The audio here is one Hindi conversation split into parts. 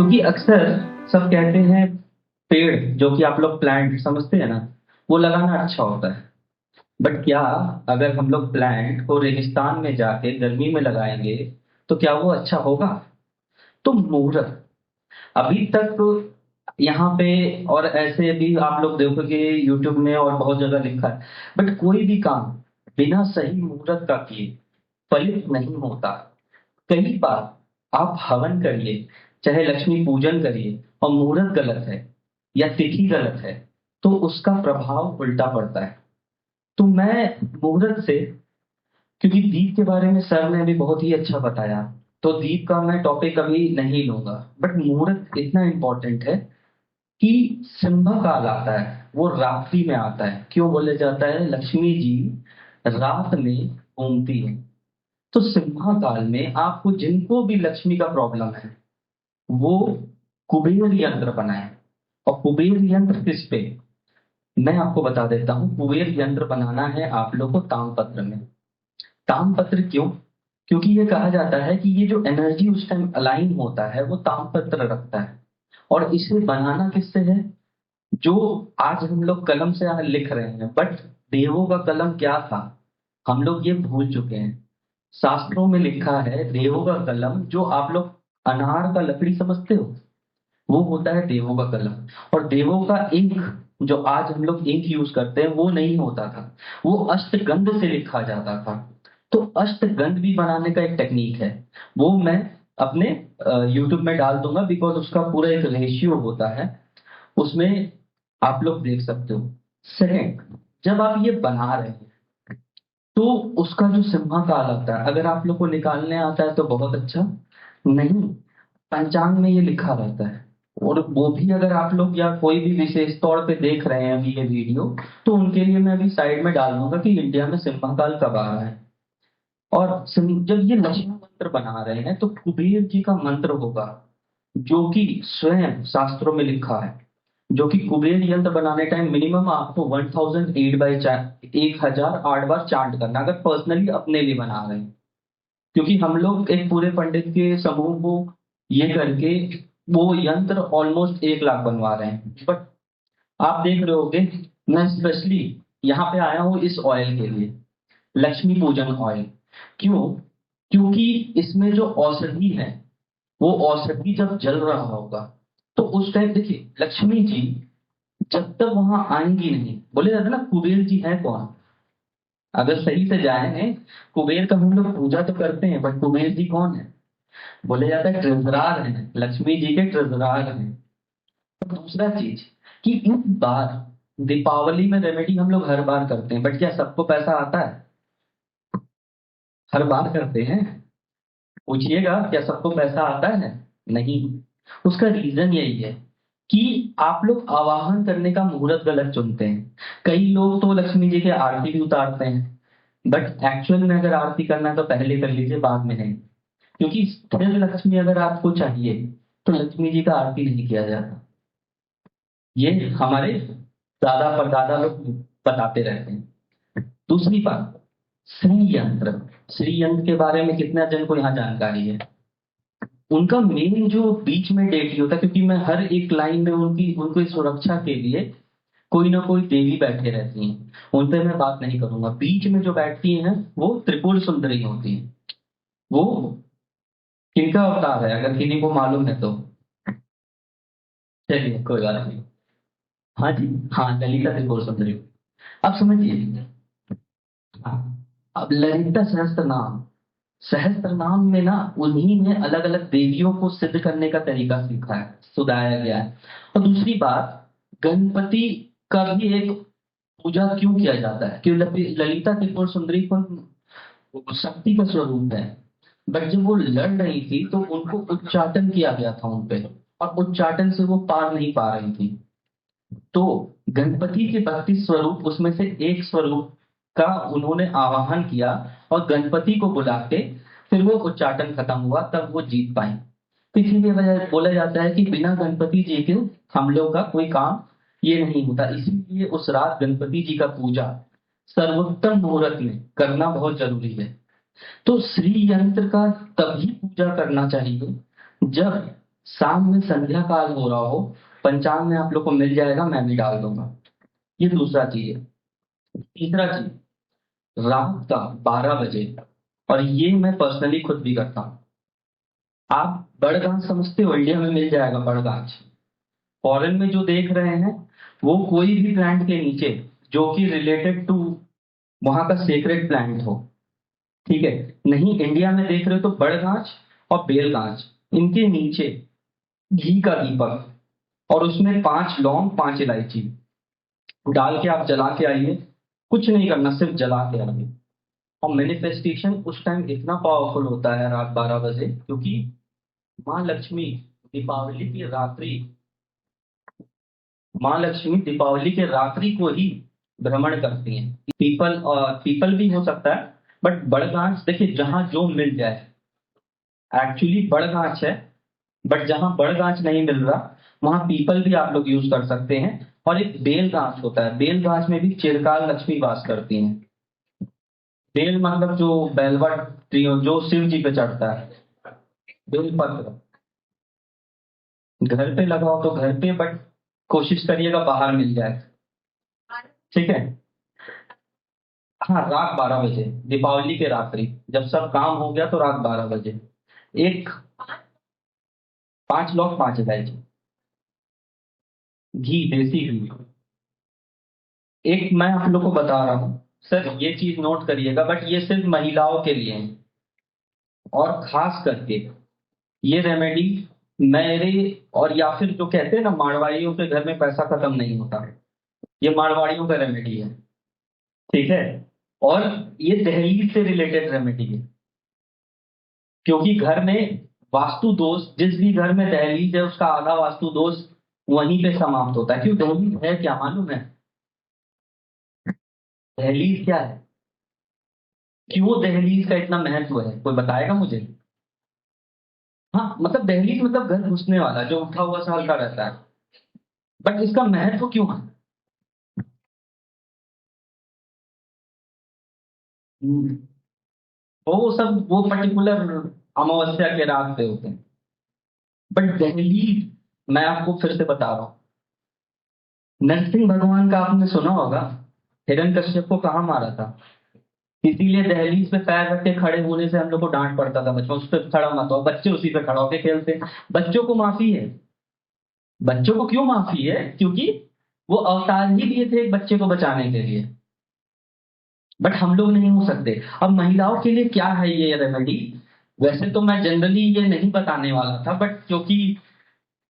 क्योंकि अक्सर सब कहते हैं पेड़ जो कि आप लोग प्लांट समझते हैं ना, वो लगाना अच्छा होता है। बट क्या अगर हम लोग प्लांट को रेगिस्तान में जाके गर्मी में लगाएंगे तो क्या वो अच्छा होगा? तो मुहूर्त अभी तक यहाँ पे और ऐसे भी आप लोग देखोगे यूट्यूब में और बहुत जगह लिखा है, बट कोई भी काम बिना सही मुहूर्त का किए फलित नहीं होता। कई बार आप हवन करिए, चाहे लक्ष्मी पूजन करिए, और मुहूर्त गलत है या तिथि गलत है तो उसका प्रभाव उल्टा पड़ता है। तो मैं मुहूर्त से, क्योंकि दीप के बारे में सर ने भी बहुत ही अच्छा बताया, तो दीप का मैं टॉपिक अभी नहीं लूंगा। बट मुहूर्त इतना इंपॉर्टेंट है कि सिंह काल आता है, वो रात्रि में आता है। क्यों बोले जाता है? लक्ष्मी जी रात में घूमती है। तो सिंह काल में आपको जिनको भी लक्ष्मी का प्रॉब्लम है वो कुबेर यंत्र बनाए। और कुबेर यंत्र किस पे? मैं आपको बता देता हूँ। कुबेर यंत्र बनाना है आप लोग को तामपत्र में। तामपत्र क्यों? क्योंकि ये कहा जाता है कि ये जो एनर्जी उस टाइम अलाइन होता है वो तामपत्र रखता है। और इसे बनाना किससे है? जो आज हम लोग कलम से यहाँ लिख रहे हैं, बट देवों का कलम क्या था हम लोग ये भूल चुके हैं। शास्त्रों में लिखा है देवों का कलम, जो आप लोग अनार का लकड़ी समझते हो, वो होता है देवों का कलम। और देवों का इंक, जो आज हम लोग इंक यूज करते हैं, वो नहीं होता था। वो अष्टगंध से लिखा जाता था। तो अष्टगंध भी बनाने का एक टेक्निक है, वो मैं अपने यूट्यूब में डाल दूंगा, बिकॉज उसका पूरा एक रेशियो होता है, उसमें आप लोग देख सकते हो। सेकंड, जब आप ये बना रहे हैं तो उसका जो सिम्हा काल आता है, अगर आप लोग को निकालने आता है तो बहुत अच्छा। नहीं, पंचांग में ये लिखा रहता है। और वो भी अगर आप लोग या कोई भी विशेष तौर पे देख रहे हैं अभी ये वीडियो, तो उनके लिए मैं अभी साइड में डाल दूंगा कि इंडिया में सिम्हा काल कब आ रहा है। और जब ये लक्ष्मी मंत्र बना रहे हैं तो कुबेर जी का मंत्र होगा, जो कि स्वयं शास्त्रों में लिखा है। जो कि कुबेर यंत्र बनाने टाइम मिनिमम आपको 1008 बार चांट करना, अगर पर्सनली अपने लिए बना रहे हैं। क्योंकि हम लोग एक पूरे पंडित के समूह को ये करके वो यंत्र ऑलमोस्ट 1 लाख बनवा रहे हैं। बट आप देख रहे होगे, मैं स्पेशली यहाँ पे आया हूँ इस ऑयल के लिए, लक्ष्मी पूजन ऑयल। क्यों? क्योंकि इसमें जो औषधि है, वो औषधि जब जल रहा होगा तो उस टाइम देखिए लक्ष्मी जी जब तक वहां आएंगी नहीं, बोले जाते हैं ना कुबेर जी है कौन? अगर सही से जाएंगे, कुबेर का हम लोग पूजा तो करते हैं, बट कुबेर जी कौन है? बोले जाता है ट्रेजरार है, लक्ष्मी जी के ट्रेजरार हैं। और दूसरा चीज कि इस बार दीपावली में रेमेडी हम लोग हर बार करते हैं, बट क्या सबको पैसा आता है? हर बार करते हैं, पूछिएगा क्या सबको पैसा आता है? नहीं। उसका रीजन यही है कि आप लोग आवाहन करने का मुहूर्त गलत चुनते हैं। कई लोग तो लक्ष्मी जी के आरती भी उतारते हैं, बट एक्चुअल में अगर आरती करना है तो पहले कर लीजिए, बाद में नहीं। क्योंकि स्थिर लक्ष्मी अगर आपको चाहिए तो लक्ष्मी जी का आरती नहीं किया जाता। ये हमारे दादा परदादा लोग बताते रहते हैं। दूसरी बात, श्री यंत्र। श्री यंत्र के बारे में कितना जन को यहाँ जानकारी है? उनका मेन जो बीच में डेटी होता है, क्योंकि मैं हर एक लाइन में उनकी उनकी सुरक्षा के लिए कोई ना कोई देवी बैठे रहती हैं, उन पे मैं बात नहीं करूंगा। बीच में जो बैठती हैं वो त्रिपुर सुंदरी होती है। वो किनका अवतार है अगर किन्हीं को मालूम है तो? चलिए कोई बात नहीं। हाँ जी, हाँ ललिता त्रिपुर सुंदरी। अब समझिए, हाँ, अब ललिता सहस्त्र नाम, सहस्त्र नाम में ना उन्हीं ने अलग अलग देवियों को सिद्ध करने का तरीका सीखा है, सुधाया गया है। और दूसरी बात, गणपति का भी एक पूजा क्यों किया जाता है? क्योंकि ललिता त्रिपुर सुंदरी को शक्ति का स्वरूप है। बट जब वो लड़ रही थी तो उनको उच्चाटन किया गया था उनपे, और उच्चाटन से वो पार नहीं पा रही थी। तो गणपति के 32 स्वरूप उसमें से एक स्वरूप का उन्होंने आवाहन किया, और गणपति को बुला के फिर वो उच्चाटन खत्म हुआ, तब वो जीत पाई। तो इसीलिए वजह बोला जाता है कि बिना गणपति जी के हम लोग का कोई काम ये नहीं होता। इसीलिए उस रात गणपति जी का पूजा सर्वोत्तम मुहूर्त में करना बहुत जरूरी है। तो श्री यंत्र का तभी पूजा करना चाहिए जब शाम में संध्या काल हो रहा हो, पंचांग में आप लोग को मिल जाएगा, मैं भी डाल दूंगा। ये दूसरा चीज है। तीसरा चीज, रात का 12 बजे, और ये मैं पर्सनली खुद भी करता हूँ। आप बड़गाछ समझते हो, इंडिया में मिल जाएगा बड़गाछ। फॉरेन में जो देख रहे हैं, वो कोई भी प्लांट के नीचे जो कि रिलेटेड टू वहां का सेक्रेट प्लांट हो, ठीक है। नहीं, इंडिया में देख रहे हो तो बड़गाछ और बेलगाछ, इनके नीचे घी का दीपक, और उसमें 5 लौंग 5 इलायची डाल के आप जला के आइए। कुछ नहीं करना, सिर्फ जला के आइए। और मैनिफेस्टेशन उस टाइम इतना पावरफुल होता है रात 12 बजे, क्योंकि माँ लक्ष्मी दीपावली की रात्रि माँ लक्ष्मी दीपावली के रात्रि को ही भ्रमण करती हैं। पीपल, और पीपल भी हो सकता है, बट बड़गाछ देखिए जहां जो मिल जाए। एक्चुअली बड़गाछ है, बट जहां बड़गाछ नहीं मिल रहा, वहां पीपल भी आप लोग यूज कर सकते हैं। और एक बेल गाछ होता है, बेल गाछ में भी चिरकाल लक्ष्मी वास करती हैं। बेल मतलब जो बेलवट ट्री जो शिव जी पे चढ़ता है, बेल पत्र। घर पे लगाओ तो घर पे, बट कोशिश करिएगा बाहर मिल जाए, ठीक है। हाँ, रात 12 बजे, दीपावली के रात्रि, जब सब काम हो गया तो रात 12 बजे। एक 5 लौंग 5 इलायची, घी, देसी घी। एक मैं आप लोग को बता रहा हूँ सर, ये चीज नोट करिएगा, बट ये सिर्फ महिलाओं के लिए है। और खास करके ये रेमेडी मेरे, और या फिर जो कहते हैं ना मारवाड़ियों के घर में पैसा खत्म नहीं होता, ये मारवाड़ियों का रेमेडी है, ठीक है। और ये दहलीज से रिलेटेड रेमेडी है, क्योंकि घर में वास्तु दोष, जिस भी घर में दहलीज है उसका आधा वास्तु दोष वहीं पे समाप्त होता है। क्यों दहलीज है, क्या मालूम है? दहलीज क्या है, क्यों दहलीज का इतना महत्व है, कोई बताएगा मुझे? हाँ, मतलब दहलीज मतलब घर घुसने वाला जो उठा हुआ सा हल्का रहता है, बट इसका महत्व क्यों है? हम्म, वो सब वो पर्टिकुलर अमावस्या के रात पे होते हैं। बट दहलीज, मैं आपको फिर से बता रहा हूँ, नरसिंह भगवान का आपने सुना होगा, हिरण्यकश्यप को कहाँ मारा था? इसीलिए दहलीज पे पैर रख के खड़े होने से हम लोग को डांट पड़ता था बचपन, उस पर खड़ा मत हो, बच्चे उसी पे खड़ा होके खेलते हैं। बच्चों को माफी है। बच्चों को क्यों माफी है? क्योंकि वो अवतार ही दिए थे एक बच्चे को बचाने के लिए, बट हम लोग नहीं हो सकते। अब महिलाओं के लिए क्या है ये रेमेडी? वैसे तो मैं जनरली ये नहीं बताने वाला था, बट क्योंकि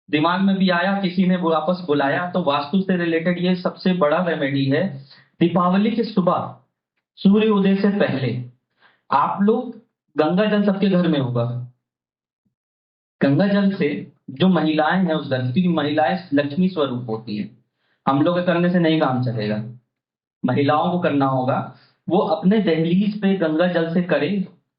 दिमाग में भी आया, किसी ने वापस बुलाया, तो वास्तु से रिलेटेड ये सबसे बड़ा रेमेडी है। दीपावली की सुबह सूर्य उदय से पहले आप लोग, गंगा जल सबके घर में होगा, गंगा जल से जो महिलाएं हैं उस घर की, क्योंकि महिलाएं लक्ष्मी स्वरूप होती हैं, हम लोग के करने से नहीं काम चलेगा, महिलाओं को करना होगा। वो अपने दहलीज पे गंगा जल से करे,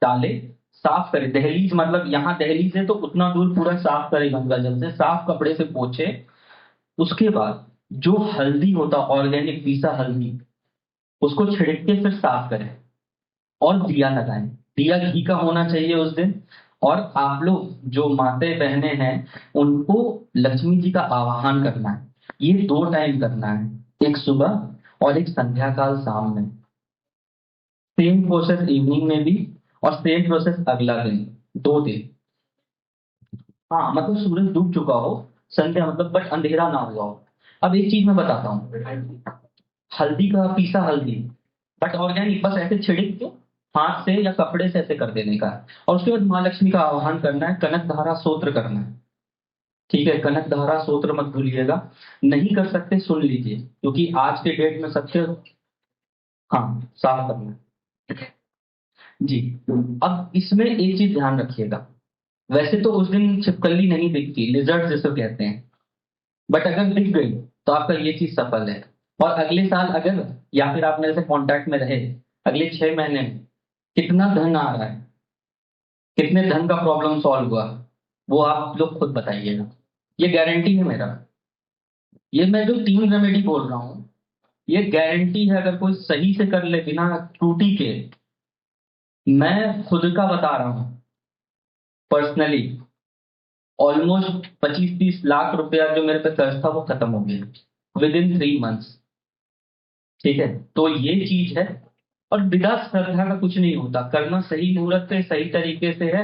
डाले, साफ करे। दहलीज मतलब यहाँ दहलीज है तो उतना दूर पूरा साफ करे गंगा जल से, साफ कपड़े से पोछे। उसके बाद जो हल्दी होता, ऑर्गेनिक पीसा हल्दी, उसको छिड़क के फिर साफ करें, और दिया लगाएं। दिया घी का होना चाहिए उस दिन। और आप लोग जो माते बहनें हैं, उनको लक्ष्मी जी का आवाहन करना है। ये 2 टाइम करना है, एक सुबह और एक संध्या काल शाम में। सेम प्रोसेस इवनिंग में भी, और सेम प्रोसेस अगला दिन, 2 दिन। हाँ, मतलब सूरज डूब चुका हो, संध्या मतलब, बट अंधेरा ना हुआ हो। अब एक चीज मैं बताता हूँ, हल्दी का पीसा हल्दी, बट ऑर्गेनिक, बस ऐसे छिड़क के हाथ से या कपड़े से ऐसे कर देने का है। और उसके बाद माँ लक्ष्मी का आह्वान करना है, कनक धारा स्तोत्र करना है, ठीक है। कनक धारा स्तोत्र मत भूलिएगा। नहीं कर सकते सुन लीजिए, क्योंकि आज के डेट में सबसे, हाँ, साफ करना है जी। अब इसमें एक चीज ध्यान रखिएगा, वैसे तो उस दिन छिपकली नहीं दिखती, लिजर्ड जिसे कहते हैं, बट अगर दिख गई तो आपका ये चीज सफल है। और अगले साल अगर, या फिर आप मेरे से कांटेक्ट में रहे, अगले 6 महीने में कितना धन आ रहा है, कितने धन का प्रॉब्लम सॉल्व हुआ, वो आप लोग खुद बताइएगा। ये गारंटी है मेरा। ये मैं जो 3 रेमेडी बोल रहा हूँ, ये गारंटी है, अगर कोई सही से कर ले बिना त्रुटि के। मैं खुद का बता रहा हूँ, पर्सनली। ऑलमोस्ट 25-30 लाख रुपया जो मेरे पे कर्ज था वो खत्म हो गया विद इन 3 मंथ्स। ठीक है, तो ये चीज है। और बिना श्रद्धा का कुछ नहीं होता, करना सही मुहूर्त पे सही तरीके से है।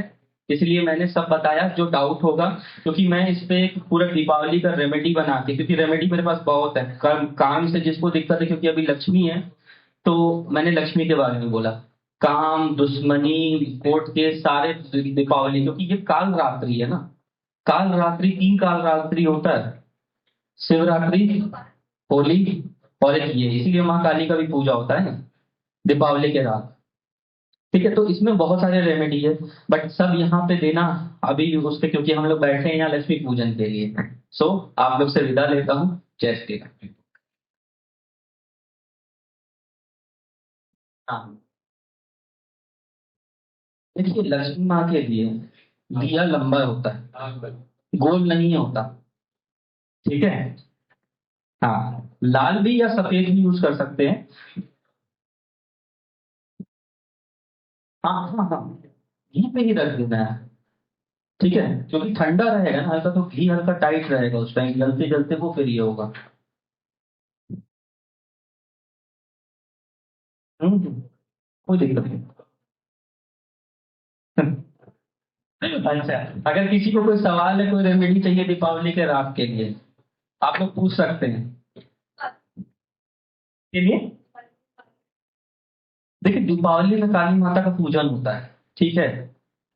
इसलिए मैंने सब बताया जो डाउट होगा, क्योंकि मैं इस पे एक पूरा दीपावली का रेमेडी बना के, क्योंकि रेमेडी मेरे पास बहुत है, काम से जिसको दिक्कत है, क्योंकि अभी लक्ष्मी है, तो मैंने लक्ष्मी के बारे में बोला। काम, दुश्मनी, कोर्ट के सारे, दीपावली, क्योंकि ये काल रात्रि है ना। काल रात्रि, 3 काल रात्रि होता है, शिवरात्रि, होली और एक ये, इसीलिए माँ काली का भी पूजा होता है ना दीपावली के रात। ठीक है, तो इसमें बहुत सारे रेमेडी है, बट सब यहाँ पे देना अभी उसके, क्योंकि हम लोग बैठे हैं यहाँ लक्ष्मी पूजन के लिए। सो आप लोग से विदा लेता हूँ। जय श्री राम। हाँ, देखिए लक्ष्मी माँ के लिए दिया लंबा होता है, गोल नहीं होता। ठीक है। हाँ, लाल भी या सफेद भी यूज कर सकते हैं। हाँ हाँ हाँ, घी पे ही रख देना है। ठीक है, क्योंकि ठंडा रहेगा ना हल्का, तो घी हल्का टाइट रहेगा, उस टाइम जलते जलते वो फिर ये होगा। हम्म, कोई दिक्कत नहीं। अच्छा, अगर किसी को कोई सवाल है, कोई रेमेडी चाहिए दीपावली के रात के लिए, आप लोग पूछ सकते हैं। के लिए देखिए, दीपावली में काली माता का पूजन होता है। ठीक है,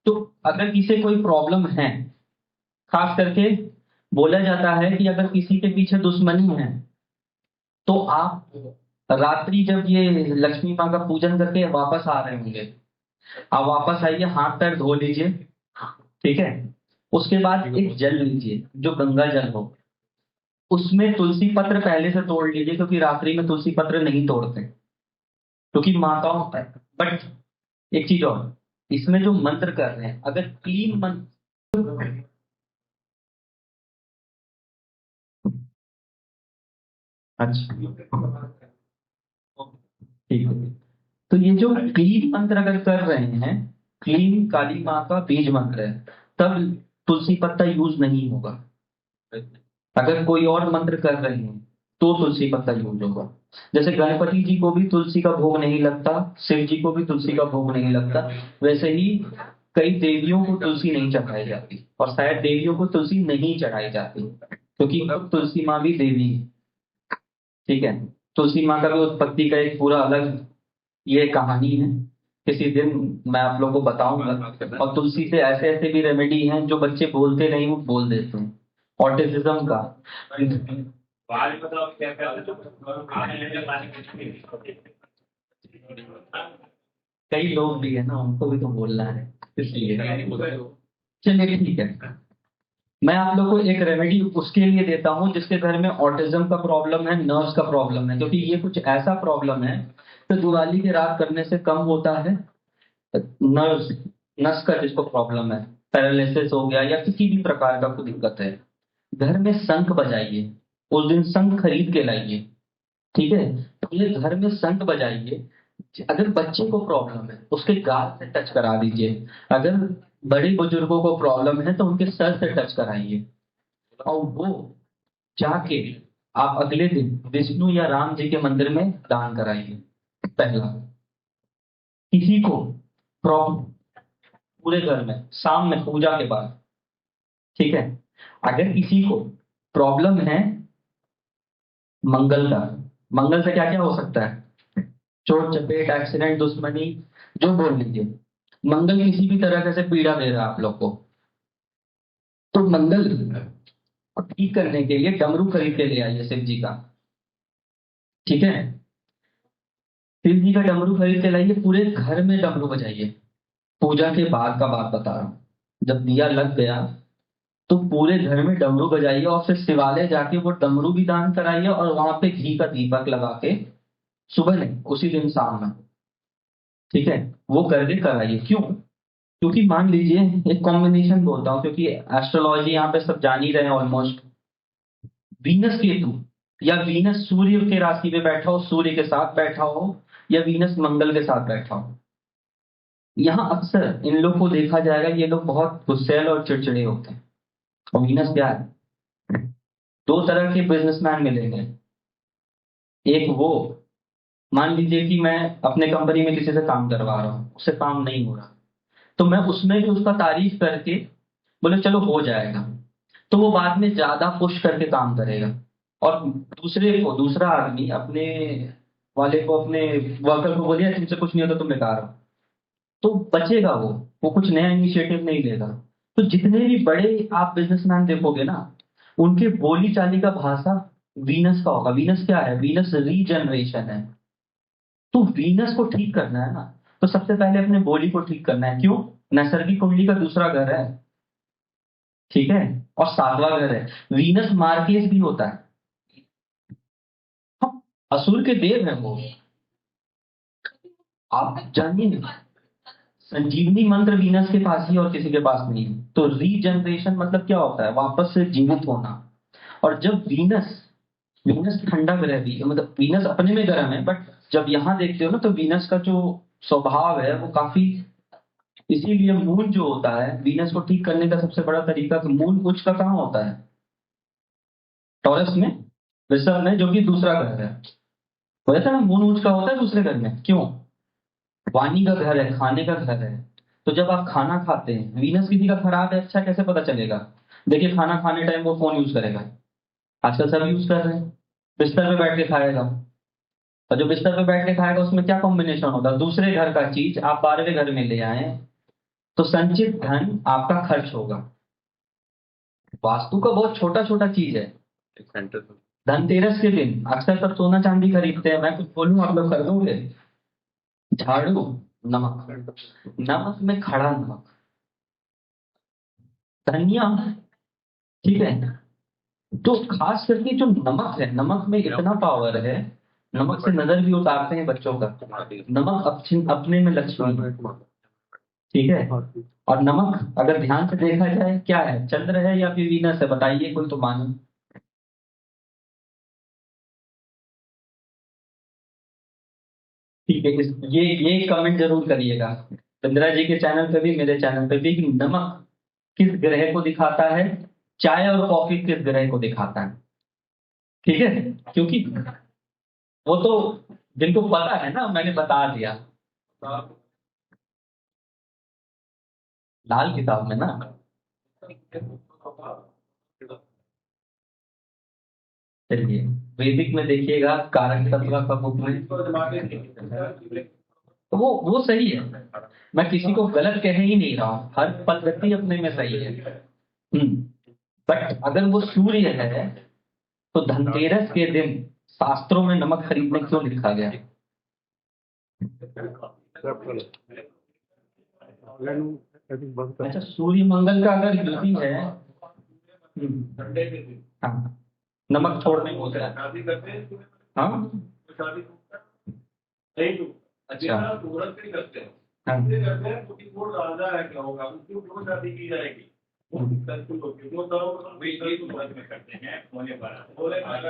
तो अगर किसी कोई प्रॉब्लम है, खास करके बोला जाता है कि अगर किसी के पीछे दुश्मनी है, तो आप रात्रि जब ये लक्ष्मी माँ का पूजन करके वापस आ रहे होंगे, आप वापस आइए, हाथ पैर धो लीजिए। ठीक है, उसके बाद एक जल लीजिए जो गंगा जल हो, उसमें तुलसी पत्र पहले से तोड़ लीजिए, क्योंकि रात्रि में तुलसी पत्र नहीं तोड़ते, क्योंकि माताओं का है। बट एक चीज और, इसमें जो मंत्र कर रहे हैं, अगर क्लीन मंत्र। अच्छा, ठीक है, तो ये जो क्लीन मंत्र अगर कर रहे हैं, क्लीन काली माँ का बीज मंत्र है, तब तुलसी पत्ता यूज नहीं होगा। अगर कोई और मंत्र कर रहे हैं तो तुलसी पत्ता यूज होगा। जैसे गणपति जी को भी तुलसी का भोग नहीं लगता, शिव जी को भी तुलसी का भोग नहीं लगता, वैसे ही कई देवियों को तुलसी नहीं चढ़ाई जाती, और शायद देवियों को तुलसी नहीं चढ़ाई जाती, क्योंकि अब तुलसी माँ भी देवी है। ठीक है, तुलसी माँ का भी उत्पत्ति का एक पूरा अलग ये कहानी है, किसी दिन मैं आप लोगों को बताऊंगा। और तुलसी से ऐसे ऐसे भी रेमेडी हैं जो बच्चे बोलते नहीं वो बोल देते हैं, ऑटिज्म का। कई लोग भी है ना, उनको भी तो बोलना है, इसलिए। चलिए ठीक है, मैं आप लोगों को एक रेमेडी उसके लिए देता हूँ जिसके घर में ऑटिज्म का प्रॉब्लम है, नर्व्स का प्रॉब्लम है, क्योंकि ये कुछ ऐसा प्रॉब्लम है तो दिवाली की रात करने से कम होता है। नर्व्स, नस का जिसको प्रॉब्लम है, पैरालिसिस हो गया या किसी भी प्रकार का कोई दिक्कत है, घर में शंख बजाइए। उस दिन शंख खरीद के लाइए। ठीक है, तो ये घर में शंख बजाइए। अगर बच्चे को प्रॉब्लम है उसके गाल से टच करा दीजिए, अगर बड़े बुजुर्गों को प्रॉब्लम है तो उनके सर से टच कराइए, और वो जाके आप अगले दिन विष्णु या राम जी के मंदिर में दान कराइए। पहला, किसी को प्रॉब्लम, पूरे घर में शाम में पूजा के बाद। ठीक है, अगर किसी को प्रॉब्लम है मंगल का, मंगल से क्या क्या हो सकता है, चोट चपेट, एक्सीडेंट, दुश्मनी, जो बोल लीजिए, मंगल किसी भी तरह से पीड़ा दे रहा है आप लोग को, तो मंगल को ठीक करने के लिए डमरू खरीद के ले आइए शिव जी का। ठीक है, शिव जी का डमरू खरीद के लाइए, पूरे घर में डमरू बजाइए। पूजा के बाद का बात बता रहा हूँ, जब दिया लग गया तो पूरे घर में डमरू बजाइए, और फिर शिवालय जाके वो डमरू भी दान कराइए, और वहां पे घी का दीपक लगा के, सुबह नहीं उसी दिन शाम में। ठीक है, वो करके कराइए। क्यों? क्योंकि मान लीजिए, एक कॉम्बिनेशन बोलता हूँ, क्योंकि एस्ट्रोलॉजी यहाँ पे सब जान ही रहे हैं ऑलमोस्ट। वीनस केतु, या वीनस सूर्य के राशि पे बैठा हो, सूर्य के साथ बैठा हो, या वीनस मंगल के साथ बैठा हो, यहाँ अक्सर इन लोग को देखा जाएगा, ये लोग बहुत गुस्सैल और चिड़चिड़े होते हैं। और वीनस क्या है? दो तरह के बिजनेसमैन मिलेंगे। एक वो, मान लीजिए कि मैं अपने कंपनी में किसी से काम करवा रहा हूँ, उससे काम नहीं हो रहा, तो मैं उसमें भी उसका तारीफ करके बोले चलो हो जाएगा, तो वो बाद में ज्यादा पुश करके काम करेगा। और दूसरा आदमी अपने वाले को, अपने वर्कर को बोलिए तुमसे कुछ नहीं होता, तुम बेकार हो, तो बचेगा वो कुछ नया इनिशिएटिव नहीं लेगा। तो जितने भी बड़े आप बिजनेसमैन देखोगे ना, उनके बोली चाली का भाषा वीनस का होगा। वीनस क्या है? वीनस रीजनरेशन है। तो वीनस को ठीक करना है ना, तो सबसे पहले अपने बॉडी को ठीक करना है। क्यों? नैसर्गिक कुंडली का दूसरा घर है, ठीक है, और सातवां घर है। वीनस मार्केस भी होता है। हम असुर के देव हैं वो, आप जानिए। संजीवनी मंत्र वीनस के पास ही, और किसी के पास नहीं है। तो रीजनरेशन मतलब क्या होता है? वापस से जीवित होना। और जब वीनस, वीनस ठंडा ग्रह भी, मतलब वीनस अपने में गर्म है, बट जब यहाँ देखते हो ना, तो वीनस का जो स्वभाव है वो काफी, इसीलिए मून जो होता है वीनस को ठीक करने का सबसे बड़ा तरीका, तो मून उच्च का कहाँ होता है? टॉरस में, वृषभ में, जो कि दूसरा घर है। वैसे ना मून उच्च का होता है दूसरे घर में। क्यों? वाणी का घर है, खाने का घर है। तो जब आप खाना खाते हैं, वीनस किसी का खराब है अच्छा कैसे पता चलेगा? देखिए, खाना खाने टाइम वो फोन यूज करेगा, आजकल सब यूज कर रहे हैं। बिस्तर पे बैठ के खाएगा, और जो बिस्तर पे बैठ के खाएगा उसमें क्या कॉम्बिनेशन होगा? दूसरे घर का चीज आप 12वें घर में ले आए, तो संचित धन आपका खर्च होगा। वास्तु का बहुत छोटा छोटा चीज है। धनतेरस के दिन अक्सर सब सोना चांदी खरीदते हैं, मैं कुछ बोलूं आप लोग कर दोगे? झाड़ू, नमक, नमक में खड़ा नमक, धनिया, ठीक है। तो खास करके जो नमक है, नमक में इतना पावर है, नमक से नजर भी उतारते हैं बच्चों का। नमक अपने में लक्ष्मी है, ठीक है। और नमक अगर ध्यान से देखा जाए क्या है, चंद्र है या फिर वीनस है? बताइए, कोई तो मानो। ठीक है, ये कमेंट जरूर करिएगा, चंद्रा जी के चैनल पे भी, मेरे चैनल पे भी, कि नमक किस ग्रह को दिखाता है, चाय और कॉफी किस ग्रह को दिखाता है। ठीक है, क्योंकि वो तो जिनको पता है ना, मैंने बता दिया। लाल किताब में ना, चलिए, वैदिक में देखिएगा, कारक तत्व का बुक में, तो वो सही है। मैं किसी को गलत कह ही नहीं रहा हूँ, हर पद्धति अपने में सही है। हम्म। बट अगर वो सूर्य है, तो धनतेरस के दिन शास्त्रों में नमक खरीदने क्यों लिखा गया? अच्छा, सूर्य मंगल का अगर युति है, हाँ, नमक छोड़ने को होता है। हाँ, अच्छा, हाँ,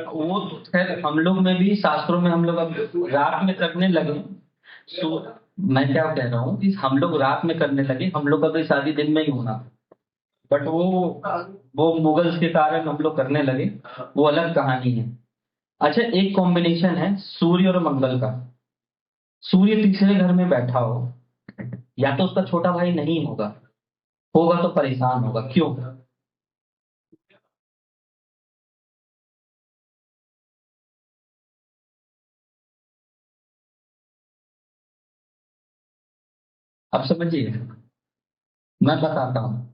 वो तो खैर हम लोग में भी, शास्त्रों में हम लोग अब रात में करने लगे। सो मैं क्या कह रहा हूँ कि हम लोग रात में करने लगे, हम लोग का तो शादी दिन में ही होना, बट वो मुगल्स के कारण हम लोग करने लगे, वो अलग कहानी है। अच्छा, एक कॉम्बिनेशन है सूर्य और मंगल का। सूर्य तीसरे घर में बैठा हो, या तो उसका छोटा भाई नहीं होगा, होगा तो परेशान होगा। क्यों? अब समझिए, मैं बताता हूँ।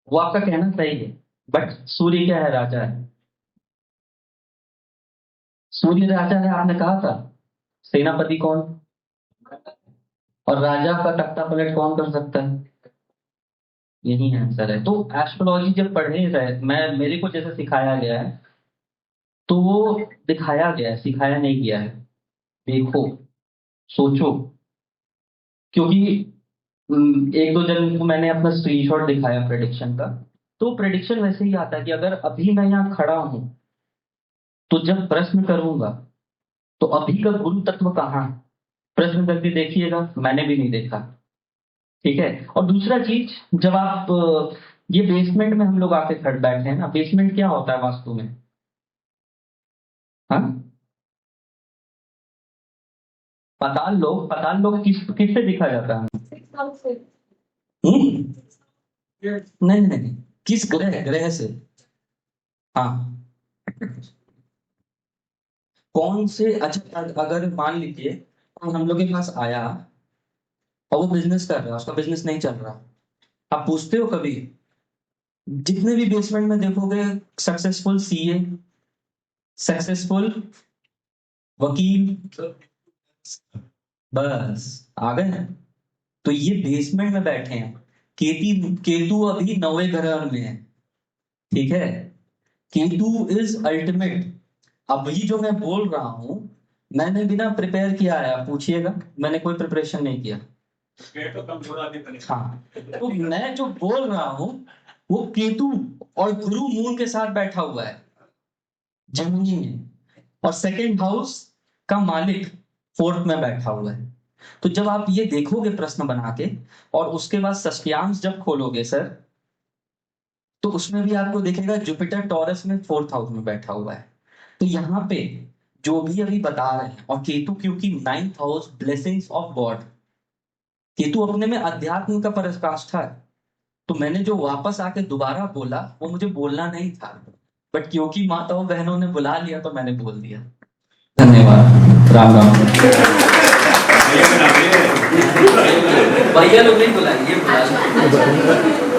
वो आपका कहना सही है, बट सूर्य क्या है? राजा है। सूर्य राजा है, आपने कहा था। सेनापति कौन? और राजा का तख्ता पलट कौन कर सकता है? यही आंसर है। तो एस्ट्रोलॉजी जब पढ़े रहे, मैं मेरे को जैसे सिखाया गया है, तो वो दिखाया गया है, सिखाया नहीं गया है। देखो, सोचो, क्योंकि एक दो जन को मैंने अपना स्क्रीनशॉट दिखाया प्रेडिक्शन का, तो प्रेडिक्शन वैसे ही आता है कि अगर अभी मैं यहाँ खड़ा हूं, तो जब प्रश्न करूंगा, तो अभी का गुरु तत्व कहाँ है? प्रश्न करके देखिएगा, मैंने भी नहीं देखा। ठीक है। और दूसरा चीज, जब आप ये बेसमेंट में हम लोग आके खड़ बैठे हैं ना। बेसमेंट क्या होता है वास्तु में? हाँ, पाताल लोक किससे दिखा जाता है हमें? नहीं नहीं नहीं, किस ग्रह से? हाँ, कौन से? अच्छा, अगर मान लीजिए कोई हम लोग के पास आया और वो बिजनेस कर रहा है, उसका बिजनेस नहीं चल रहा, आप पूछते हो कभी? जितने भी बेसमेंट में देखोगे, सक्सेसफुल सीए, सक्सेसफुल वकील, बस आ गए ना। तो ये बेसमेंट में बैठे हैं। केतु अभी 9वें ग्रह में है, ठीक है। Ketu is ultimate. अभी जो मैं बोल रहा हूं, मैंने बिना प्रिपेयर किया है, आप पूछिएगा, मैंने कोई प्रिपरेशन नहीं किया। हाँ, तो मैं जो बोल रहा हूं वो केतु और गुरु मून के साथ बैठा हुआ है जमीनी में, और सेकंड हाउस का मालिक फोर्थ में बैठा हुआ है। तो जब आप ये देखोगे प्रश्न बना के, और उसके बाद षष्ठ्यांश जब खोलोगे सर, तो उसमें भी आपको दिखेगा जुपिटर टॉरस में फोर्थ हाउस में बैठा हुआ है। तो यहाँ पे जो भी अभी बता रहे हैं, और केतु क्योंकि ninth house blessings of God, Ketu अपने में अध्यात्म का पराकाष्ठा है। तो मैंने जो वापस आके दोबारा बोला वो मुझे बोलना नहीं था, बट क्योंकि माताओं बहनों ने बुला लिया तो मैंने बोल दिया। धन्यवाद। राम राम। भैया लोग नहीं बुलाएंगे, बुला